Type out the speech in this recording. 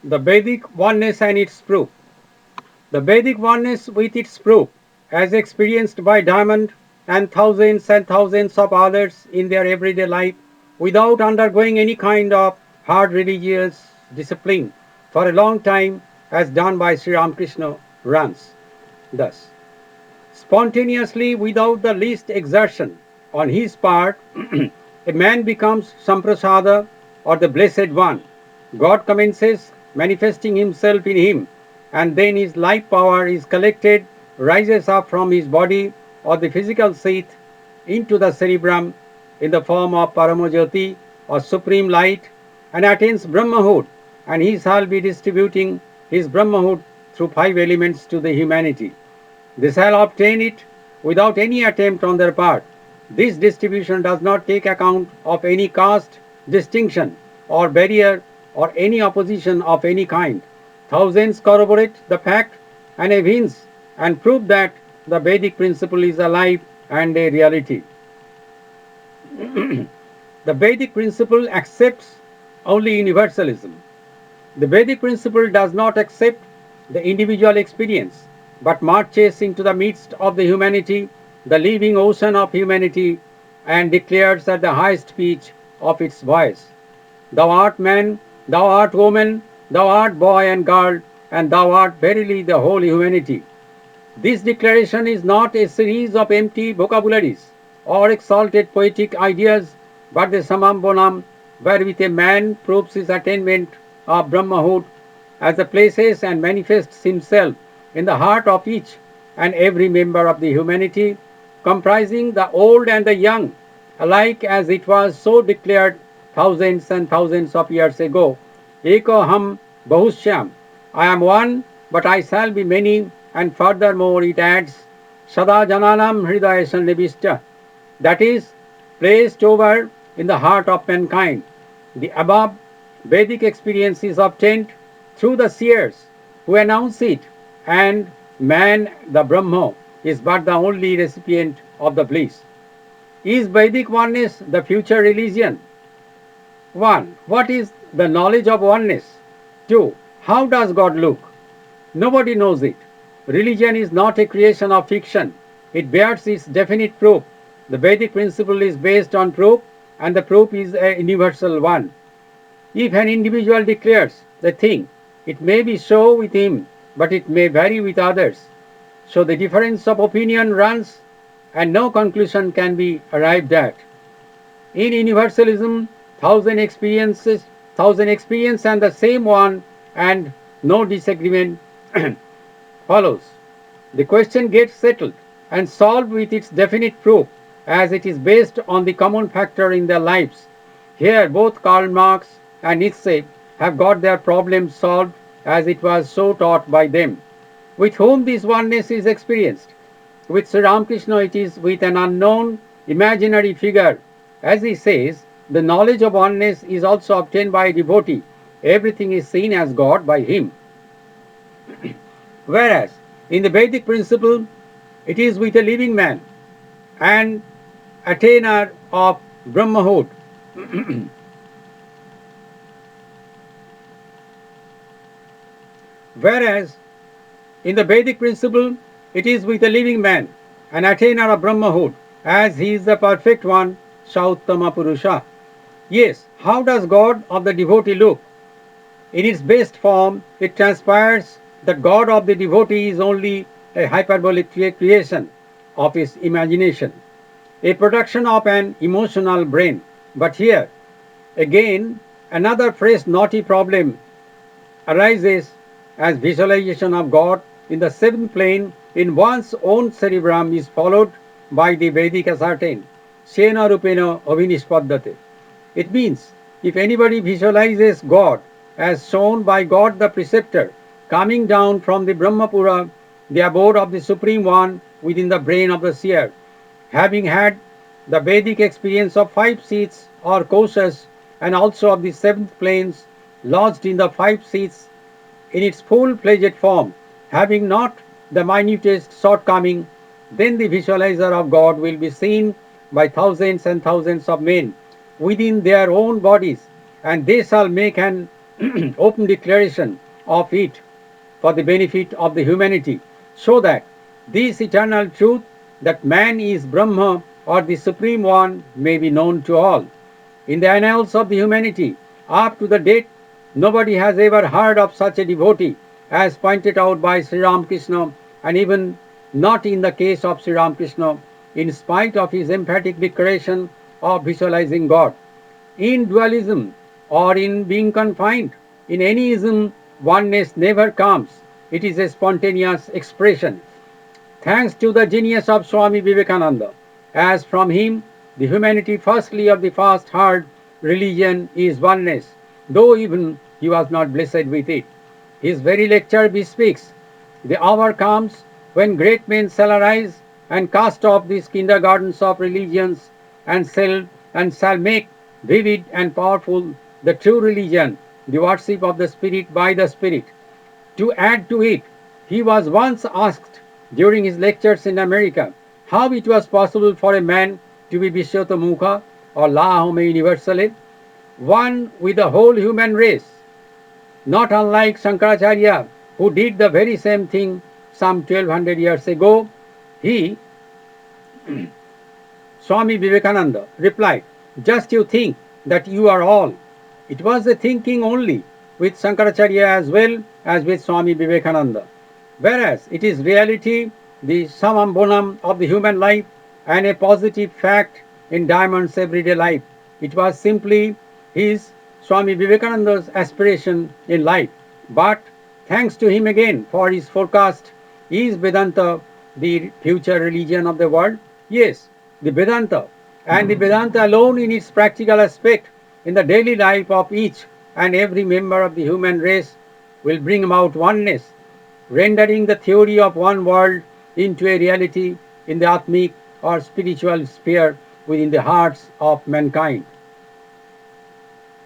The Vedic oneness and its proof. The Vedic oneness with its proof, as experienced by Diamond and thousands of others in their everyday life without undergoing any kind of hard religious discipline for a long time, as done by Sri Ramakrishna, runs thus. Spontaneously, without the least exertion on his part, a man becomes Samprasada or the Blessed One. God commences manifesting himself in him, and then his life power is collected, rises up from his body or the physical seat into the cerebrum in the form of Paramajyoti or supreme light, and attains Brahmahood, and he shall be distributing his Brahmahood through five elements to the humanity. They shall obtain it without any attempt on their part. This distribution does not take account of any caste distinction or barrier or any opposition of any kind. Thousands corroborate the fact and evince and prove that the Vedic principle is alive and a reality. The Vedic principle accepts only universalism. The Vedic principle does not accept the individual experience, but marches into the midst of the humanity, the living ocean of humanity, and declares at the highest pitch of its voice, Thou art man, thou art woman, thou art boy and girl, and thou art verily the whole humanity. This declaration is not a series of empty vocabularies or exalted poetic ideas, but the Samambonam, wherewith a man proves his attainment of Brahmahood as the places and manifests himself in the heart of each and every member of the humanity, comprising the old and the young, alike as it was so declared thousands and thousands of years ago. Eko ham bahushyam. I am one, but I shall be many, and furthermore it adds, Sada jananam hridaya sannivishta, that is, placed over in the heart of mankind. The above Vedic experience is obtained through the seers who announce it, and man, the Brahma, is but the only recipient of the bliss. Is Vedic oneness the future religion? 1. What is the knowledge of oneness? 2. How does God look? Nobody knows it. Religion is not a creation of fiction. It bears its definite proof. The Vedic principle is based on proof, and the proof is a universal one. If an individual declares the thing, it may be so with him, but it may vary with others. So the difference of opinion runs, and no conclusion can be arrived at. In universalism, thousand experience and the same one, and no disagreement follows. The question gets settled and solved with its definite proof, as it is based on the common factor in their lives. Here, both Karl Marx and Nietzsche have got their problems solved, as it was so taught by them. With whom this oneness is experienced? With Sri Ramakrishna, it is with an unknown imaginary figure. As he says, the knowledge of oneness is also obtained by a devotee. Everything is seen as God by him. Whereas in the Vedic principle, it is with a living man, an attainer of Brahmahood. Whereas in the Vedic principle, it is with a living man, an attainer of Brahmahood, as he is the perfect one, Sauttama Purusha. Yes, how does God of the devotee look? In its best form, it transpires that God of the devotee is only a hyperbolic creation of his imagination, a production of an emotional brain. But here, again, another fresh knotty problem arises, as visualization of God in the seventh plane in one's own cerebrum is followed by the Vedic ascertain, Shena Rupena Avinishpaddate. It means if anybody visualizes God as shown by God the preceptor coming down from the Brahmapura, the abode of the Supreme One within the brain of the seer, having had the Vedic experience of five seats or koshas and also of the seventh planes lodged in the five seats in its full-fledged form, having not the minutest shortcoming, then the visualizer of God will be seen by thousands and thousands of men within their own bodies, and they shall make an open declaration of it for the benefit of the humanity, so that this eternal truth that man is Brahma or the Supreme One may be known to all. In the annals of the humanity, up to the date, nobody has ever heard of such a devotee as pointed out by Sri Ramakrishna, and even not in the case of Sri Ramakrishna, in spite of his emphatic declaration of visualizing God. In dualism or in being confined, in any ism, oneness never comes. It is a spontaneous expression. Thanks to the genius of Swami Vivekananda, as from him the humanity firstly of the first heard religion is oneness, though even he was not blessed with it. His very lecture bespeaks the hour comes when great men shall arise and cast off these kindergartens of religions and shall make vivid and powerful the true religion, the worship of the Spirit by the Spirit. To add to it, he was once asked during his lectures in America how it was possible for a man to be Vishwatamukha or Lahome Universale, one with the whole human race, not unlike Shankaracharya, who did the very same thing some 1200 years ago. He, Swami Vivekananda, replied, "Just you think that you are all." It was the thinking only with Shankaracharya as well as with Swami Vivekananda. Whereas it is reality, the summum bonum of the human life, and a positive fact in Diamond's everyday life. It was simply his Swami Vivekananda's aspiration in life. But thanks to him again for his forecast, is Vedanta the future religion of the world? Yes, the Vedanta, and the Vedanta alone in its practical aspect in the daily life of each and every member of the human race will bring about oneness, rendering the theory of one world into a reality in the Atmic or spiritual sphere within the hearts of mankind.